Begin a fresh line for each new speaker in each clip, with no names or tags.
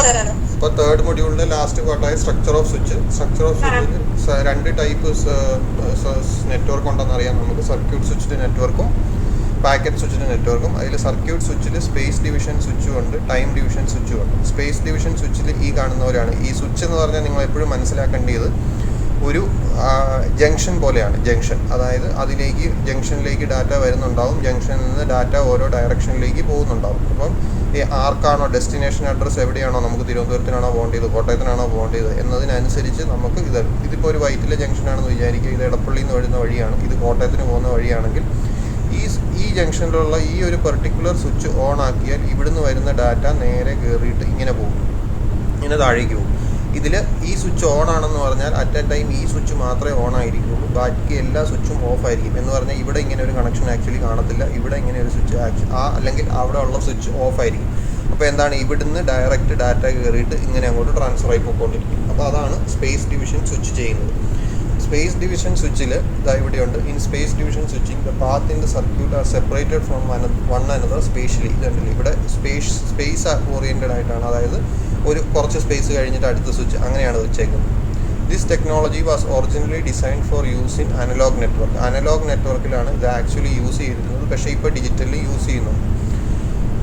അപ്പോൾ തേർഡ് മൊഡ്യൂളിൻ്റെ ലാസ്റ്റ് പാർട്ടായ structure of switch. Structure of സ്വിച്ചിൽ രണ്ട് ടൈപ്പ് നെറ്റ്വർക്ക് ഉണ്ടെന്ന് അറിയാം നമുക്ക്. സർക്യൂട്ട് സ്വിച്ചിൻ്റെ നെറ്റ്വർക്കും പാക്കറ്റ് സ്വിച്ചിൻ്റെ നെറ്റ്വർക്കും. അതിൽ സർക്യൂട്ട് സ്വിച്ചിൽ സ്പേസ് ഡിവിഷൻ സ്വിച്ചും ഉണ്ട്, ടൈം ഡിവിഷൻ സ്വിച്ചും ഉണ്ട്. സ്പേസ് ഡിവിഷൻ സ്വിച്ചിൽ ഈ കാണുന്നവരാണ്. ഈ സ്വിച്ച് എന്ന് പറഞ്ഞാൽ നിങ്ങൾ എപ്പോഴും മനസ്സിലാക്കേണ്ടത് ഒരു ജംഗ്ഷൻ പോലെയാണ്. ജംഗ്ഷൻ, അതായത് അതിലേക്ക് ജംഗ്ഷനിലേക്ക് ഡാറ്റ വരുന്നുണ്ടാവും, ജംഗ്ഷനിൽ നിന്ന് ഡാറ്റ ഓരോ ഡയറക്ഷനിലേക്ക് പോകുന്നുണ്ടാവും. അപ്പം ഈ ആർക്കാണോ ഡെസ്റ്റിനേഷൻ അഡ്രസ്സ് എവിടെയാണോ, നമുക്ക് തിരുവനന്തപുരത്തിനാണോ പോകേണ്ടത്, കോട്ടയത്തിനാണോ പോകേണ്ടത് എന്നതിനനുസരിച്ച് നമുക്ക് ഇതിപ്പോൾ ഒരു വൈറ്റിലെ ജംഗ്ഷനാണെന്ന് വിചാരിക്കുക, ഇത് എടപ്പള്ളിയിൽ നിന്ന് വരുന്ന വഴിയാണ്, ഇത് കോട്ടയത്തിന് പോകുന്ന വഴിയാണെങ്കിൽ ഈ ജംഗ്ഷനിലുള്ള ഈ ഒരു പെർട്ടിക്കുലർ സ്വിച്ച് ഓൺ ആക്കിയാൽ ഇവിടുന്ന് വരുന്ന ഡാറ്റ നേരെ കയറിയിട്ട് ഇങ്ങനെ പോകും, ഇങ്ങനെ താഴേക്ക് പോകും. ഇതിൽ ഈ സ്വിച്ച് ഓൺ ആണെന്ന് പറഞ്ഞാൽ അറ്റ് എ ടൈം ഈ സ്വിച്ച് മാത്രമേ ഓൺ ആയിരിക്കുള്ളൂ, ബാക്കി എല്ലാ സ്വിച്ചും ഓഫ് ആയിരിക്കും. എന്ന് പറഞ്ഞാൽ ഇവിടെ ഇങ്ങനെ ഒരു കണക്ഷൻ ആക്ച്വലി കാണത്തില്ല, ഇവിടെ ഇങ്ങനെ ഒരു സ്വിച്ച് അല്ലെങ്കിൽ അവിടെ ഉള്ള സ്വിച്ച് ഓഫ് ആയിരിക്കും. അപ്പോൾ എന്താണ്, ഇവിടുന്ന് ഡയറക്റ്റ് ഡാറ്റ കയറിയിട്ട് ഇങ്ങനെ അങ്ങോട്ട് ട്രാൻസ്ഫർ ആയി പോയിക്കൊണ്ടിരിക്കും. അപ്പോൾ അതാണ് സ്പേസ് ഡിവിഷൻ സ്വിച്ച് ചെയ്യുന്നത്. സ്പേസ് ഡിവിഷൻ സ്വിച്ചിൽ ഇതാ ഇവിടെയുണ്ട്. In space division switching the path in the circuit R separated from one another spatially. ഇതുണ്ടല്ലോ ഇവിടെ സ്പേസ് ഓറിയൻറ്റഡ് ആയിട്ടാണ്, അതായത് ഒരു കുറച്ച് സ്പേസ് കഴിഞ്ഞിട്ട് അടുത്ത സ്വിച്ച്, അങ്ങനെയാണ് വെച്ചേക്കുന്നത്. This technology was originally designed for use in analogue network. Analogue നെറ്റ്വർക്കിലാണ് ഇത് ആക്ച്വലി യൂസ് ചെയ്തിരുന്നത്, പക്ഷേ ഇപ്പോൾ ഡിജിറ്റലി യൂസ് ചെയ്യുന്നുണ്ട്.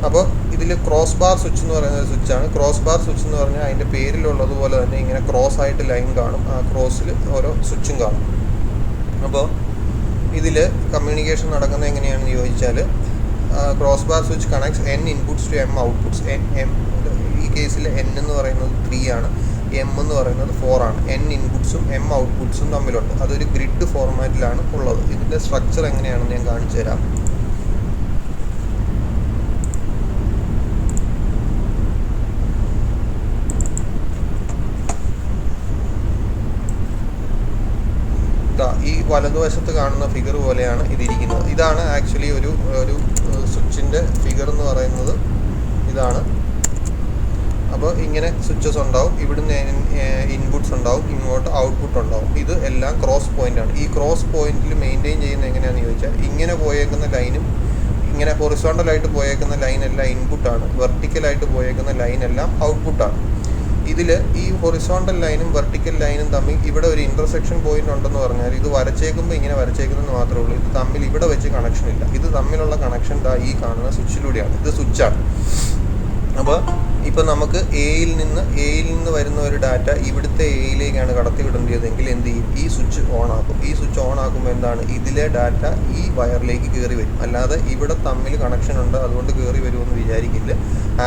അപ്പോൾ ഇതിൽ ക്രോസ് ബാർ സ്വിച്ച് എന്ന് പറയുന്ന ഒരു സ്വിച്ചാണ്. ക്രോസ് ബാർ സ്വിച്ച് എന്ന് പറഞ്ഞാൽ അതിൻ്റെ പേരിലുള്ളതുപോലെ തന്നെ ഇങ്ങനെ ക്രോസ് ആയിട്ട് ലൈൻ കാണും, ആ ക്രോസിൽ ഓരോ സ്വിച്ചും കാണും. അപ്പോൾ ഇതിൽ കമ്മ്യൂണിക്കേഷൻ നടക്കുന്നത് എങ്ങനെയാണെന്ന് ചോദിച്ചാൽ, cross bar switch connects n inputs to m outputs. ഈ കേസിൽ n എന്ന് പറയുന്നത് 3 ആണ്, m എന്ന് പറയുന്നത് 4 ആണ്. n ഇൻപുട്ട്സും m ഔട്ട്പുട്ട്സും തമ്മിലുണ്ട്. അതൊരു ഗ്രിഡ് ഫോർമാറ്റിലാണ് ഉള്ളത്. ഇതിൻ്റെ സ്ട്രക്ചർ എങ്ങനെയാണെന്ന് ഞാൻ കാണിച്ചു തരാം. ഈ വലതുവശത്ത് കാണുന്ന ഫിഗർ പോലെയാണ് ഇതിരിക്കുന്നത്. ഇതാണ് ആക്ച്വലി ഒരു സ്വിച്ചിൻ്റെ ഫിഗർ എന്ന് പറയുന്നത്. ഇതാണ്. അപ്പോൾ ഇങ്ങനെ സ്വിച്ചസ് ഉണ്ടാവും, ഇവിടുന്ന് ഇൻപുട്ട്സ് ഉണ്ടാവും, ഇങ്ങോട്ട് ഔട്ട്പുട്ട് ഉണ്ടാവും. ഇത് എല്ലാം ക്രോസ് പോയിൻ്റാണ്. ഈ ക്രോസ് പോയിന്റിൽ മെയിൻറ്റെയിൻ ചെയ്യുന്നത് എങ്ങനെയാണെന്ന് ചോദിച്ചാൽ, ഇങ്ങനെ പോയേക്കുന്ന ലൈനും ഇങ്ങനെ ഹൊറിസോണ്ടലായിട്ട് പോയേക്കുന്ന ലൈനെല്ലാം ഇൻപുട്ടാണ്, വെർട്ടിക്കലായിട്ട് പോയേക്കുന്ന ലൈനെല്ലാം ഔട്ട്പുട്ടാണ്. ഇതിൽ ഈ ഹൊറിസോണ്ടൽ ലൈനും വെർട്ടിക്കൽ ലൈനും തമ്മിൽ ഇവിടെ ഒരു ഇൻ്റർസെക്ഷൻ പോയിന്റ് ഉണ്ടെന്ന് പറഞ്ഞാൽ, ഇത് വരച്ചേക്കുമ്പോൾ ഇങ്ങനെ വരച്ചേക്കുന്നതെന്ന് മാത്രമേ ഉള്ളൂ. ഇത് തമ്മിൽ ഇവിടെ വെച്ച് കണക്ഷൻ ഇല്ല. ഇത് തമ്മിലുള്ള കണക്ഷൻ ഈ കാണുന്ന സ്വിച്ചിലൂടെയാണ്. ഇത് സ്വിച്ചാണ്. അപ്പോൾ ഇപ്പം നമുക്ക് എയിൽ നിന്ന് വരുന്ന ഒരു ഡാറ്റ ഇവിടുത്തെ എയിലേക്കാണ് കടത്തി വിടേണ്ടതെങ്കിൽ എന്ത് ചെയ്യും, ഈ സ്വിച്ച് ഓൺ ആക്കും. ഈ സ്വിച്ച് ഓൺ ആക്കുമ്പോൾ എന്താണ്, ഇതിലെ ഡാറ്റ ഈ വയറിലേക്ക് കയറി വരും. അല്ലാതെ ഇവിടെ തമ്മിൽ കണക്ഷൻ ഉണ്ട് അതുകൊണ്ട് കയറി വരുമെന്ന് വിചാരിക്കില്ല.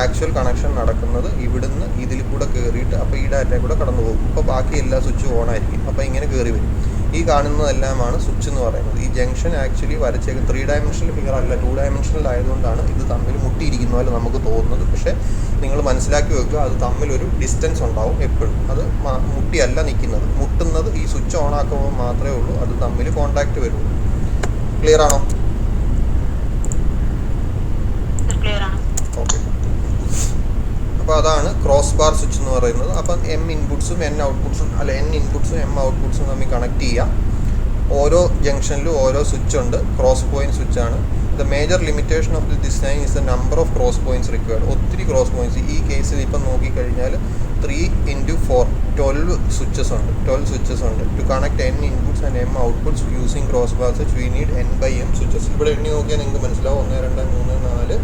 ആക്ച്വൽ കണക്ഷൻ നടക്കുന്നത് ഇവിടുന്ന് ഇതിൽ കൂടെ കയറിയിട്ട് അപ്പോൾ ഈ ഡാറ്റ കൂടെ കടന്നു പോകും. അപ്പോൾ ബാക്കി എല്ലാ സ്വിച്ചും ഓൺ ആയിരിക്കും. അപ്പോൾ ഇങ്ങനെ കയറി വരും. ഈ കാണുന്നതെല്ലാമാണ് സ്വിച്ച് എന്ന് പറയുന്നത്. ഈ ജംഗ്ഷൻ ആക്ച്വലി വരച്ചേക്ക് 3 ഡയമെൻഷണൽ ഫിഗർ അല്ല, 2 ഡയമെൻഷണൽ ആയതുകൊണ്ടാണ് ഇത് തമ്മിൽ മുട്ടിയിരിക്കുന്ന പോലെ നമുക്ക് തോന്നുന്നത്. പക്ഷേ നിങ്ങൾ മനസ്സിലാക്കി വെക്കുക, അത് തമ്മിലൊരു ഡിസ്റ്റൻസ് ഉണ്ടാവും എപ്പോഴും. അത് മുട്ടിയല്ല നിൽക്കുന്നത്, മുട്ടുന്നത് ഈ സ്വിച്ച് ഓൺ ആക്കുമ്പോൾ മാത്രമേ ഉള്ളൂ അത് തമ്മിൽ കോണ്ടാക്ട് വരുള്ളൂ. ക്ലിയർ ആണോ? ഓക്കെ. അപ്പോൾ അതാണ് ക്രോസ് ബാർ സ്വിച്ച് എന്ന് പറയുന്നത്. അപ്പം m ഇൻപുട്ട്സും n ഔട്ട്പുട്ട്സും n ഇൻപുട്ട്സും m ഔട്ട്പുട്ട്സും തമ്മിൽ കണക്ട് ചെയ്യാം. ഓരോ ജംഗ്ഷനിലും ഓരോ സ്വിച്ച് ഉണ്ട്, ക്രോസ് പോയിന്റ് സ്വിച്ചാണ്. The major limitation of the design is the number of cross points required. ഒത്തിരി ക്രോസ് പോയിന്റ്സ് ഈ കേസിൽ ഇപ്പം നോക്കിക്കഴിഞ്ഞാൽ 3x4 12 സ്വിച്ചസ് ഉണ്ട്. To connect n inputs and m outputs using cross bar switch we need n/m switches. ഇവിടെ എണ്ണി നോക്കിയാൽ നിങ്ങൾക്ക് മനസ്സിലാവും. 1 2 3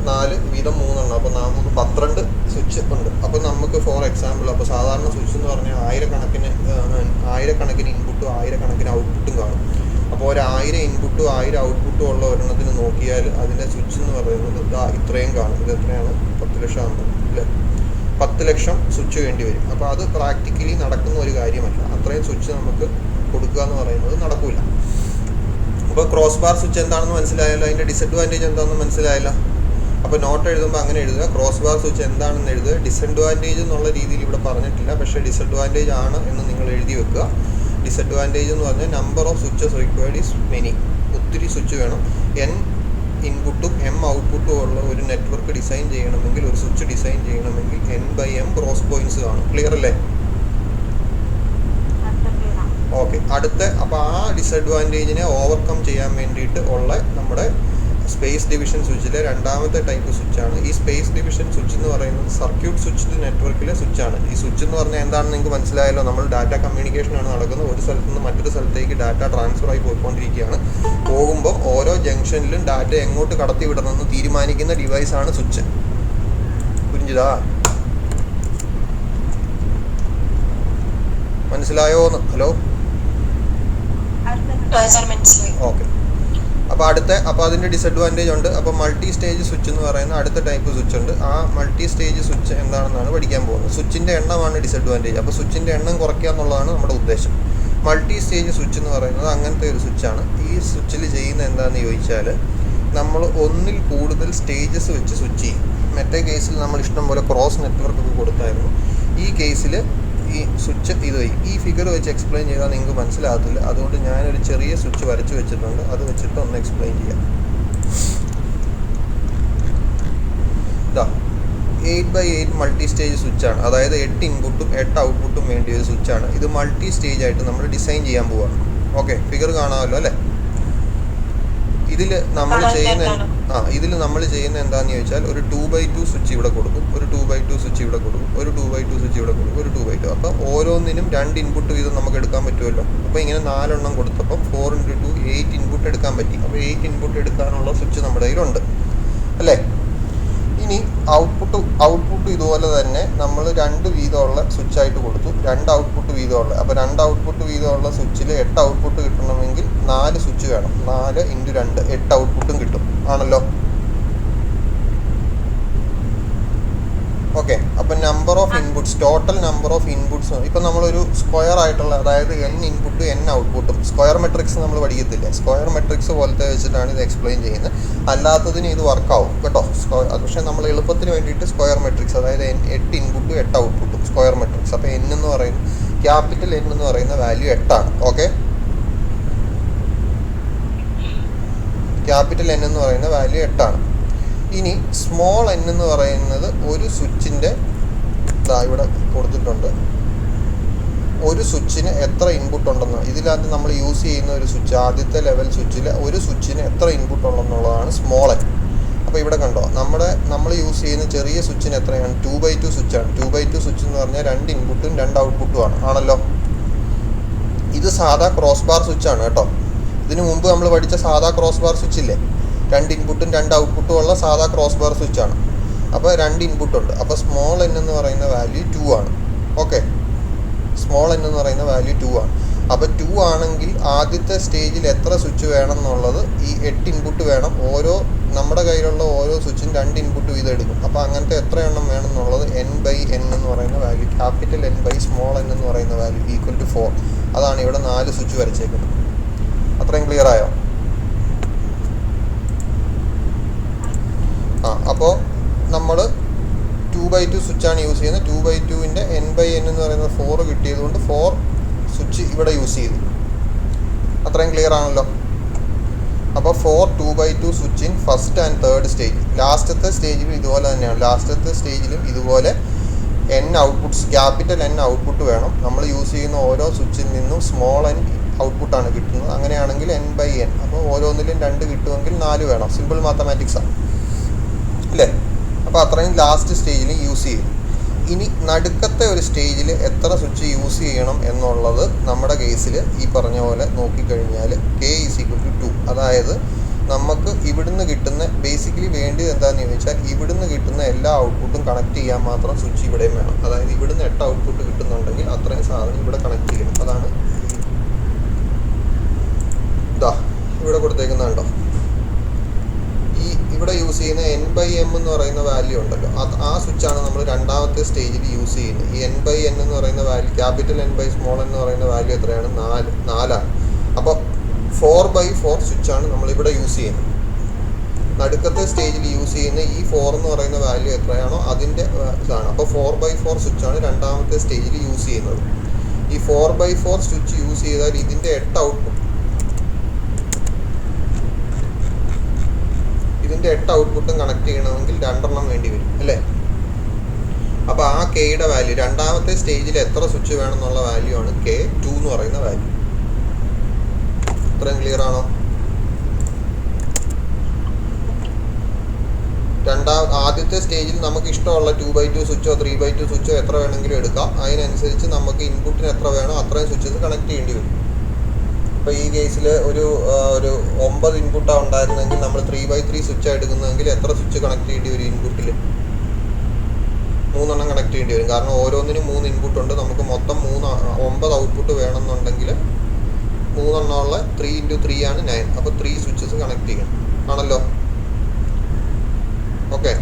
4 വീതം 3 എണ്ണം. അപ്പോൾ നമുക്ക് 12 സ്വിച്ച് ഉണ്ട്. അപ്പോൾ നമുക്ക് ഫോർ എക്സാമ്പിൾ, അപ്പോൾ സാധാരണ സ്വിച്ച് എന്ന് പറഞ്ഞാൽ ആയിരക്കണക്കിന് ഇൻപുട്ടും ആയിരക്കണക്കിന് ഔട്ട്പുട്ടും കാണും. അപ്പോൾ 1000 ഇൻപുട്ടും 1000 ഔട്ട്പുട്ടും ഉള്ള ഒരെണ്ണത്തിന് നോക്കിയാൽ അതിൻ്റെ സ്വിച്ച് എന്ന് പറയുന്നത് ഇത്രയും കാണും. ഇത് എത്രയാണ്? 10 ലക്ഷം ആകുമ്പോൾ അല്ലേ? 10 ലക്ഷം സ്വിച്ച് വേണ്ടി വരും. അപ്പോൾ അത് പ്രാക്ടിക്കലി നടക്കുന്ന ഒരു കാര്യമല്ല. അത്രയും സ്വിച്ച് നമുക്ക് കൊടുക്കുക എന്ന് പറയുന്നത് നടക്കില്ല. അപ്പോൾ ക്രോസ് ബാർ സ്വിച്ച് എന്താണെന്ന് മനസ്സിലായല്ലോ, അതിൻ്റെ ഡിസഡ്വാൻറ്റേജ് എന്താണെന്ന് മനസ്സിലായല്ലോ. അപ്പോൾ നോട്ട് എഴുതുമ്പോൾ അങ്ങനെ എഴുതുക, ക്രോസ് ബാർ സ്വിച്ച് എന്താണെന്ന് എഴുതുക. ഡിസഡ്വാൻറ്റേജ് എന്നുള്ള രീതിയിൽ ഇവിടെ പറഞ്ഞിട്ടില്ല, പക്ഷേ ഡിസഡ്വാൻറ്റേജ് ആണ് എന്ന് നിങ്ങൾ എഴുതി വെക്കുക. ഡിസഡ്വാൻറ്റേജ് എന്ന് പറഞ്ഞാൽ number of switches required is many. ഒത്തിരി സ്വിച്ച് വേണം. n ഇൻപുട്ടും m ഔട്ട്പുട്ടും ഉള്ള ഒരു നെറ്റ്വർക്ക് ഡിസൈൻ ചെയ്യണമെങ്കിൽ, ഒരു സ്വിച്ച് ഡിസൈൻ ചെയ്യണമെങ്കിൽ n/m ക്രോസ് പോയിന്റ്സ് കാണും. ക്ലിയർ അല്ലേ? ഓക്കെ. അടുത്ത അപ്പോൾ ആ ഡിസഡ്വാൻറ്റേജിനെ ഓവർകം ചെയ്യാൻ വേണ്ടിയിട്ട് ഉള്ള നമ്മുടെ സ്പേസ് ഡിവിഷൻ സ്വിച്ചിലെ രണ്ടാമത്തെ ടൈപ്പ് സ്വിച്ചാണ്. ഈ സ്പേസ് ഡിവിഷൻ സ്വിച്ച് എന്ന് പറയുന്നത് സർക്യൂട്ട് സ്വിച്ച്ഡ് നെറ്റ്വർക്കിലെ സ്വിച്ചാണ്. ഈ സ്വിച്ച് എന്ന് പറഞ്ഞാൽ എന്താണെന്ന് നിങ്ങൾക്ക് മനസ്സിലായല്ലോ. നമ്മൾ ഡാറ്റ കമ്മ്യൂണിക്കേഷനാണ് നടക്കുന്നത്. ഒരു സ്ഥലത്ത് നിന്ന് മറ്റൊരു സ്ഥലത്തേക്ക് ഡാറ്റ ട്രാൻസ്ഫർ ആയി പോയിക്കൊണ്ടിരിക്കുകയാണ്. പോകുമ്പോൾ ഓരോ ജംഗ്ഷനിലും ഡാറ്റ എങ്ങോട്ട് കടത്തി വിടണമെന്ന് തീരുമാനിക്കുന്ന ഡിവൈസാണ് സ്വിച്ച്. പുരിഞ്ചിതാ, മനസ്സിലായോന്ന്? Hello, okay. അപ്പോൾ അതിൻ്റെ ഡിസഡ്വാൻറ്റേജ് ഉണ്ട്. അപ്പോൾ മൾട്ടി സ്റ്റേജ് സ്വിച്ച് എന്ന് പറയുന്ന അടുത്ത ടൈപ്പ് സ്വിച്ച് ഉണ്ട്. ആ മൾട്ടി സ്റ്റേജ് സ്വിച്ച് എന്താണെന്നാണ് പഠിക്കാൻ പോകുന്നത്. സ്വിച്ചിൻ്റെ എണ്ണമാണ് ഡിസഡ്വാൻറ്റേജ്. അപ്പോൾ സ്വിച്ചിൻ്റെ എണ്ണം കുറയ്ക്കുക എന്നുള്ളതാണ് നമ്മുടെ ഉദ്ദേശം. മൾട്ടി സ്റ്റേജ് സ്വിച്ച് എന്ന് പറയുന്നത് അങ്ങനത്തെ ഒരു സ്വിച്ചാണ്. ഈ സ്വിച്ചിൽ ചെയ്യുന്ന എന്താണെന്ന് ചോദിച്ചാൽ, നമ്മൾ ഒന്നിൽ കൂടുതൽ സ്റ്റേജസ് വെച്ച് സ്വിച്ച് ചെയ്യും. മറ്റേ കേസിൽ നമ്മൾ ഇഷ്ടം പോലെ ക്രോസ് നെറ്റ്വർക്ക് ഒക്കെ കൊടുത്തായിരുന്നു. ഈ കേസിൽ ഈ സ്വിച്ച് ഈ ഫിഗർ വെച്ച് എക്സ്പ്ലെയിൻ ചെയ്താൽ നിങ്ങൾക്ക് മനസ്സിലാകത്തില്ല. അതുകൊണ്ട് ഞാനൊരു ചെറിയ സ്വിച്ച് വരച്ച് വെച്ചിട്ടുണ്ട്. അത് വെച്ചിട്ട് ഒന്ന് എക്സ്പ്ലെയിൻ ചെയ്യാം. ഇതാ 8x8 മൾട്ടി സ്റ്റേജ് സ്വിച്ചാണ്. അതായത് 8 ഇൻപുട്ടും 8 ഔട്ട്പുട്ടും വേണ്ടിയ ഒരു സ്വിച്ചാണ്. ഇത് മൾട്ടി സ്റ്റേജ് ആയിട്ട് നമ്മൾ ഡിസൈൻ ചെയ്യാൻ പോവാണ്. ഓക്കെ, ഫിഗർ കാണാമല്ലോ അല്ലേ? ഇതിൽ നമ്മൾ ചെയ്യുന്ന എന്താണെന്ന് ചോദിച്ചാൽ, ഒരു 2x2 സ്വിച്ച് ഇവിടെ കൊടുക്കും, ഒരു 2x2 സ്വിച്ച് ഇവിടെ കൊടുക്കും, ഒരു 2x2 സ്വിച്ച് ഇവിടെ കൊടുക്കും, ഒരു 2x2. അപ്പോൾ ഓരോന്നിനും 2 ഇൻപുട്ട് വീതം നമുക്ക് എടുക്കാൻ പറ്റുമല്ലോ. അപ്പോൾ ഇങ്ങനെ 4 എണ്ണം കൊടുത്തപ്പോൾ 4 × 2 8 ഇൻപുട്ട് എടുക്കാൻ പറ്റി. അപ്പോൾ 8 ഇൻപുട്ട് എടുക്കാനുള്ള സ്വിച്ച് നമ്മുടെ കയ്യിലുണ്ട് അല്ലേ? ഇനി ഔട്ട്പുട്ട് ഇതുപോലെ തന്നെ നമ്മൾ 2 വീതമുള്ള സ്വിച്ചായിട്ട് കൊടുത്തു. 2 ഔട്ട്പുട്ട് വീതമുള്ള. അപ്പോൾ 2 ഔട്ട്പുട്ട് വീതമുള്ള സ്വിച്ചിൽ 8 ഔട്ട്പുട്ട് കിട്ടണമെങ്കിൽ 4 സ്വിച്ച് വേണം. 4 × 2 8 ഔട്ട്പുട്ടും കിട്ടും ആണല്ലോ. ഓക്കെ, അപ്പം number of inputs, total number of inputs, ഇപ്പം നമ്മളൊരു സ്ക്വയർ ആയിട്ടുള്ള, അതായത് n ഇൻപുട്ട് n ഔട്ട്പുട്ടും, സ്ക്വയർ മെട്രിക്സ് നമ്മൾ പഠിക്കത്തില്ല. സ്ക്വയർ മെട്രിക്സ് പോലത്തെ വെച്ചിട്ടാണ് ഇത് എക്സ്പ്ലെയിൻ ചെയ്യുന്നത്. അല്ലാത്തതിന് ഇത് വർക്കാവും കേട്ടോ. പക്ഷേ നമ്മൾ എളുപ്പത്തിന് വേണ്ടിയിട്ട് സ്ക്വയർ മെട്രിക്സ്, അതായത് 8 ഇൻപുട്ടും 8 ഔട്ട്പുട്ടും സ്ക്വയർ മെട്രിക്സ്. അപ്പോൾ n എന്ന് പറയുന്നത്, ക്യാപിറ്റൽ N എന്ന് പറയുന്ന വാല്യൂ 8 ആണ്. ഓക്കെ, ക്യാപിറ്റൽ N എന്ന് പറയുന്ന വാല്യൂ 8 ആണ്. ഇനി സ്മോൾ n എന്ന് പറയുന്നത് ഒരു സ്വിച്ചിൻ്റെ, ഇവിടെ കൊടുത്തിട്ടുണ്ട്, ഒരു സ്വിച്ചിന് എത്ര ഇൻപുട്ട് ഉണ്ടെന്ന്. ഇതിനകത്ത് നമ്മൾ യൂസ് ചെയ്യുന്ന ഒരു സ്വിച്ച്, ആദ്യത്തെ ലെവൽ സ്വിച്ചിൽ ഒരു സ്വിച്ചിന് എത്ര ഇൻപുട്ട് ഉണ്ടെന്നുള്ളതാണ് സ്മോൾ n. അപ്പോൾ ഇവിടെ കണ്ടോ, നമ്മൾ യൂസ് ചെയ്യുന്ന ചെറിയ സ്വിച്ചിന് എത്രയാണ്? 2x2 സ്വിച്ചാണ്. 2x2 സ്വിച്ച് എന്ന് പറഞ്ഞാൽ 2 ഇൻപുട്ടും 2 ഔട്ട്പുട്ടും ആണല്ലോ. ഇത് സാധാ ക്രോസ് ബാർ സ്വിച്ചാണ് കേട്ടോ. ഇതിനു മുമ്പ് നമ്മൾ പഠിച്ച സാധാ ക്രോസ് ബാർ സ്വിച്ച് ഇല്ലേ, 2 ഇൻപുട്ടും 2 ഔട്ട്പുട്ടും ഉള്ള സാധാ ക്രോസ് ബാർ സ്വിച്ചാണ്. അപ്പോൾ 2 ഇൻപുട്ടുണ്ട്. അപ്പോൾ സ്മോൾ n എന്ന് പറയുന്ന വാല്യൂ 2 ആണ്. ഓക്കെ, സ്മോൾ n എന്ന് പറയുന്ന വാല്യൂ 2 ആണ്. അപ്പോൾ 2 ആണെങ്കിൽ ആദ്യത്തെ സ്റ്റേജിൽ എത്ര സ്വിച്ച് വേണം എന്നുള്ളത്, ഈ 8 ഇൻപുട്ട് വേണം. നമ്മുടെ കയ്യിലുള്ള ഓരോ സ്വിച്ചും 2 ഇൻപുട്ട് വീതം എടുക്കും. അപ്പോൾ അങ്ങനത്തെ എത്ര എണ്ണം വേണം എന്നുള്ളത് n/n എന്ന് പറയുന്ന വാല്യൂ, ക്യാപിറ്റൽ N/സ്മോൾ n എന്ന് പറയുന്ന വാല്യൂ = 4. അതാണ് ഇവിടെ 4 സ്വിച്ച് വരച്ചേക്കുന്നത്. അത്രയും ക്ലിയർ ആയോ? അപ്പോൾ നമ്മൾ 2x2 സ്വിച്ചാണ് യൂസ് ചെയ്യുന്നത്. 2x2ൻ്റെ n/n എന്ന് പറയുന്നത് 4 കിട്ടിയത് കൊണ്ട് 4 സ്വിച്ച് ഇവിടെ യൂസ് ചെയ്തു. അത്രയും ക്ലിയർ ആണല്ലോ. അപ്പോൾ 4 2x2 switch in first and third stage. ലാസ്റ്റത്തെ സ്റ്റേജിലും ഇതുപോലെ തന്നെയാണ്. ലാസ്റ്റത്തെ സ്റ്റേജിലും ഇതുപോലെ n outputs, capital N output വേണം. നമ്മൾ യൂസ് ചെയ്യുന്ന ഓരോ സ്വിച്ചിൽ നിന്നും സ്മോൾ n ഔട്ട്പുട്ടാണ് കിട്ടുന്നത്. അങ്ങനെയാണെങ്കിൽ n/n. അപ്പോൾ ഓരോന്നിലും 2 കിട്ടുമെങ്കിൽ 4 വേണം. സിമ്പിൾ മാത്തമാറ്റിക്സാണ് അല്ലേ? അപ്പോൾ അത്രയും ലാസ്റ്റ് സ്റ്റേജിൽ യൂസ് ചെയ്യും. ഇനി നടുക്കത്തെ ഒരു സ്റ്റേജിൽ എത്ര സ്വിച്ച് യൂസ് ചെയ്യണം എന്നുള്ളത് നമ്മുടെ കേസിൽ ഈ പറഞ്ഞ പോലെ നോക്കിക്കഴിഞ്ഞാൽ k = 2. അതായത് നമുക്ക് ഇവിടുന്ന് കിട്ടുന്ന, ബേസിക്കലി വേണ്ടത് എന്താണെന്ന് ചോദിച്ചാൽ, ഇവിടുന്ന് കിട്ടുന്ന എല്ലാ ഔട്ട്പുട്ടും കണക്ട് ചെയ്യാൻ മാത്രം സ്വിച്ച് ഇവിടെയും വേണം. അതായത് ഇവിടുന്ന് 8 ഔട്ട്പുട്ട് കിട്ടുന്നുണ്ടെങ്കിൽ അത്രയും സാധനം ഇവിടെ കണക്ട് ചെയ്യണം. അതാണ് ഇവിടെ കൊടുത്തേക്കുന്നുണ്ടോ, ഇവിടെ യൂസ് ചെയ്യുന്ന n/m എന്ന് പറയുന്ന വാല്യൂ ഉണ്ടല്ലോ, ആ സ്വിച്ചാണ് നമ്മൾ രണ്ടാമത്തെ സ്റ്റേജിൽ യൂസ് ചെയ്യുന്നത്. ഈ n/n എന്ന് പറയുന്ന വാല്യൂ, ക്യാപിറ്റൽ N/സ്മോൾ എന്ന് പറയുന്ന വാല്യൂ എത്രയാണ്? 4 ആണ്. അപ്പോൾ 4/4 സ്വിച്ചാണ് നമ്മളിവിടെ യൂസ് ചെയ്യുന്നത്. നടുക്കത്തെ സ്റ്റേജിൽ യൂസ് ചെയ്യുന്ന ഈ 4 എന്ന് പറയുന്ന വാല്യൂ എത്രയാണോ അതിൻ്റെ ഇതാണ്. അപ്പോൾ 4/4 സ്വിച്ചാണ് രണ്ടാമത്തെ സ്റ്റേജിൽ യൂസ് ചെയ്യുന്നത്. ഈ 4/4 സ്വിച്ച് യൂസ് ചെയ്താൽ ഇതിൻ്റെ 8 ഔട്ട്പുട്ട്, ഇതിൻ്റെ 8 ഔട്ട്പുട്ടും കണക്ട് ചെയ്യണമെങ്കിൽ 2 എണ്ണം വേണ്ടി വരും അല്ലേ? അപ്പോൾ ആ കെയുടെ വാല്യൂ, രണ്ടാമത്തെ സ്റ്റേജിൽ എത്ര സ്വിച്ച് വേണം എന്നുള്ള വാല്യൂ ആണ് K2 എന്ന് പറയുന്ന വാല്യൂ. ഇത്രയും ക്ലിയർ ആണോ? ആദ്യത്തെ സ്റ്റേജിൽ നമുക്ക് ഇഷ്ടമുള്ള 2x2 സ്വിച്ചോ 3x2 സ്വിച്ചോ എത്ര വേണമെങ്കിലും എടുക്കാം. അതിനനുസരിച്ച് നമുക്ക് ഇൻപുട്ടിന് എത്ര വേണോ അത്രയും സ്വിച്ചസ് കണക്ട് ചെയ്യേണ്ടി വരും. ഇപ്പോൾ ഈ കേസിൽ ഒരു 9 ഇൻപുട്ടാണ് ഉണ്ടായിരുന്നെങ്കിൽ നമ്മൾ 3x3 സ്വിച്ചാണ് എടുക്കുന്നതെങ്കിൽ എത്ര സ്വിച്ച് കണക്ട് ചെയ്യേണ്ടി വരും? ഇൻപുട്ടിൽ 3 എണ്ണം കണക്ട് ചെയ്യേണ്ടി വരും. കാരണം ഓരോന്നിനും 3 ഇൻപുട്ട് ഉണ്ട്. നമുക്ക് മൊത്തം 9 ഔട്ട്പുട്ട് വേണമെന്നുണ്ടെങ്കിൽ 3 എണ്ണമുള്ള 3 × 3 ആണ് 9. അപ്പോൾ 3 സ്വിച്ചസ് കണക്ട് ചെയ്യണം ആണല്ലോ. ഓക്കെ,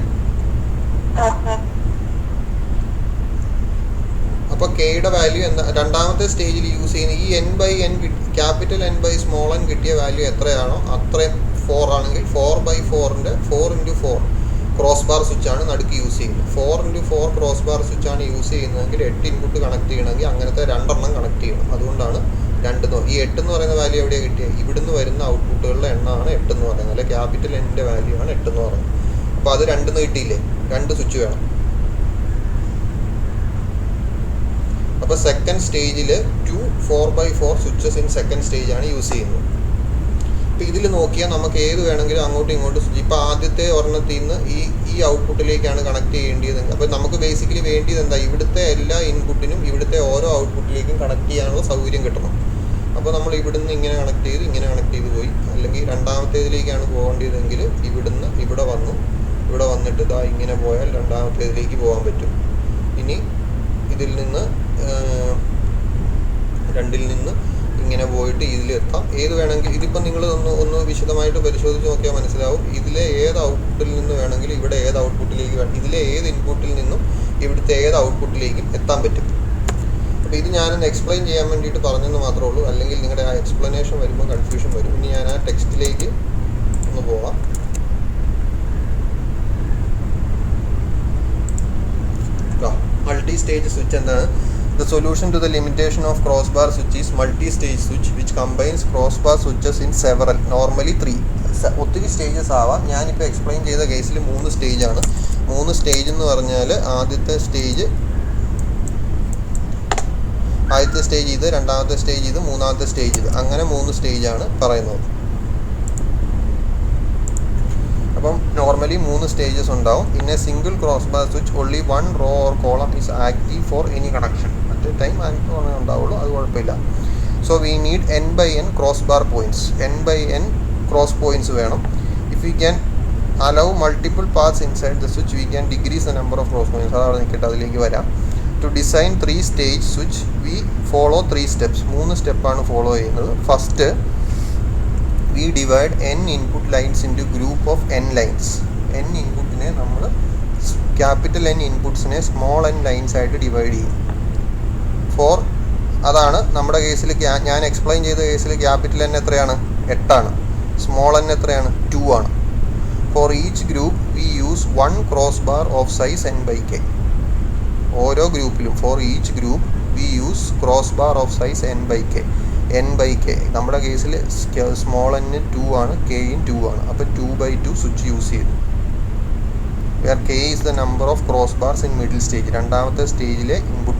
അപ്പോൾ കെയുടെ വാല്യൂ എന്താ? രണ്ടാമത്തെ സ്റ്റേജിൽ യൂസ് ചെയ്യുന്ന ഈ n/n ക്യാപിറ്റൽ n/n കിട്ടിയ വാല്യൂ എത്രയാണോ അത്രയും 4 ആണെങ്കിൽ 4/4ൻ്റെ 4 × 4 ക്രോസ് ബാർ സ്വിച്ചാണ് നടുക്ക് യൂസ് ചെയ്യുന്നത്. 4 × 4 ക്രോസ് ബാർ സ്വിച്ചാണ് യൂസ് ചെയ്യുന്നതെങ്കിൽ 8 ഇൻപുട്ട് കണക്ട് ചെയ്യണമെങ്കിൽ അങ്ങനത്തെ 2 എണ്ണം കണക്ട് ചെയ്യണം. അതുകൊണ്ടാണ് 2. ഈ 8 എന്ന് പറയുന്ന വാല്യൂ എവിടെയാണ് കിട്ടിയത്? ഇവിടുന്ന് വരുന്ന ഔട്ട്പുട്ടുകളുടെ എണ്ണമാണ് 8 എന്ന് പറയുന്നത്. അല്ലെ ക്യാപിറ്റൽ എൻ്റെ വാല്യൂ ആണ് 8 എന്ന് പറയുന്നത്. അപ്പോൾ അത് 2 കിട്ടിയില്ലേ? 2 സ്വിച്ച് വേണം. അപ്പോൾ സെക്കൻഡ് സ്റ്റേജിൽ 2 4/4 സ്വിച്ചസ് ഇൻ സെക്കൻഡ് സ്റ്റേജ് ആണ് യൂസ് ചെയ്യുന്നത്. ഇപ്പോൾ ഇതിൽ നോക്കിയാൽ നമുക്ക് ഏത് വേണമെങ്കിലും അങ്ങോട്ടും ഇങ്ങോട്ടും സ്വിച്ച്. ഇപ്പോൾ ആദ്യത്തെ ഒരെണ്ണത്തിൽ നിന്ന് ഈ ഔട്ട്പുട്ടിലേക്കാണ് കണക്ട് ചെയ്യേണ്ടത്. അപ്പോൾ നമുക്ക് ബേസിക്കലി വേണ്ടിയത് എന്താ? ഇവിടുത്തെ എല്ലാ ഇൻപുട്ടിനും ഇവിടുത്തെ ഓരോ ഔട്ട്പുട്ടിലേക്കും കണക്ട് ചെയ്യാനുള്ള സൗകര്യം കിട്ടണം. അപ്പോൾ നമ്മൾ ഇവിടുന്ന് ഇങ്ങനെ കണക്ട് ചെയ്ത് പോയി. അല്ലെങ്കിൽ രണ്ടാമത്തേതിലേക്കാണ് പോകേണ്ടതെങ്കിൽ ഇവിടുന്ന് ഇവിടെ വന്നിട്ട് ഇതാ ഇങ്ങനെ പോയാൽ രണ്ടാമത്തേതിലേക്ക് പോകാൻ പറ്റും. ഇനി ഇതിൽ നിന്ന് 2ൽ നിന്ന് ഇങ്ങനെ പോയിട്ട് ഇതിലെത്താം. ഏത് വേണമെങ്കിൽ ഇതിപ്പോൾ നിങ്ങൾ ഒന്ന് വിശദമായിട്ട് പരിശോധിച്ച് നോക്കിയാൽ മനസ്സിലാവും. ഇതിലെ ഏത് ഔട്ട്പുട്ടിൽ നിന്ന് വേണമെങ്കിലും ഇവിടെ ഏത് ഔട്ട്പുട്ടിലേക്ക് ഇതിലെ ഏത് ഇൻപുട്ടിൽ നിന്നും ഇവിടുത്തെ ഏത് ഔട്ട്പുട്ടിലേക്കും എത്താൻ പറ്റും. അപ്പോൾ ഇത് ഞാനൊന്ന് എക്സ്പ്ലെയിൻ ചെയ്യാൻ വേണ്ടിയിട്ട് പറഞ്ഞെന്ന് മാത്രമേ ഉള്ളൂ. അല്ലെങ്കിൽ നിങ്ങളുടെ ആ എക്സ്പ്ലനേഷൻ വരുമ്പോൾ കൺഫ്യൂഷൻ വരും. ഇനി ഞാൻ ആ ടെക്സ്റ്റിലേക്ക് ഒന്ന് പോകാം. Multi-stage switch എന്താണ്? The solution to the limitation of crossbar switch is multi-stage switch which combines crossbar switches in several, normally 3. ഒത്തിരി സ്റ്റേജസ് ആവാം. ഞാനിപ്പോൾ എക്സ്പ്ലെയിൻ ചെയ്ത കേസിൽ 3 സ്റ്റേജാണ്. 3 സ്റ്റേജ് എന്ന് പറഞ്ഞാൽ ആദ്യത്തെ സ്റ്റേജ് ഇത്, രണ്ടാമത്തെ സ്റ്റേജ് ഇത്, മൂന്നാമത്തെ സ്റ്റേജ് ഇത്, അങ്ങനെ 3 സ്റ്റേജാണ് പറയുന്നത്. അപ്പം നോർമലി 3 സ്റ്റേജസ് ഉണ്ടാവും. പിന്നെ single cross bar switch only 1 row or column is active for any connection. At time active ഉണ്ടാവുള്ളൂ, അത് കുഴപ്പമില്ല. So we need n/n cross bar points. n/n cross points വേണം. If we can allow multiple paths inside the switch we can decrease the number of cross points. അതവിടെ നിൽക്കട്ടെ, അതിലേക്ക് വരാം. To design 3 stage switch we follow 3 steps. 3 സ്റ്റെപ്പാണ് follow ചെയ്യുന്നത്. First, we divide n input lines into group of n lines. n ഇൻപുട്ടിനെ നമ്മൾ capital n ഇൻപുട്ട്സിനെ small n lines ആയിട്ട് ഡിവൈഡ് ചെയ്യും. അതാണ് നമ്മുടെ കേസിൽ ഞാൻ എക്സ്പ്ലെയിൻ ചെയ്ത കേസിൽ ക്യാപിറ്റൽ n എത്രയാണ്? 8 ആണ്. സ്മോൾ n എത്രയാണ്? 2 ആണ്. For each group we use 1 cross bar of size n/k. ഓരോ ഗ്രൂപ്പിലും for each group we use cross bar of size n/k. നമ്മുടെ കേസിൽ സ്മോൾ n 2 ആണ്, k 2 ആണ്. അപ്പോൾ 2/2 സ്വിച്ച് യൂസ് ചെയ്തു. Where k is the number of cross bars in middle stage. രണ്ടാമത്തെ സ്റ്റേജിലെ ഇൻപുട്ട്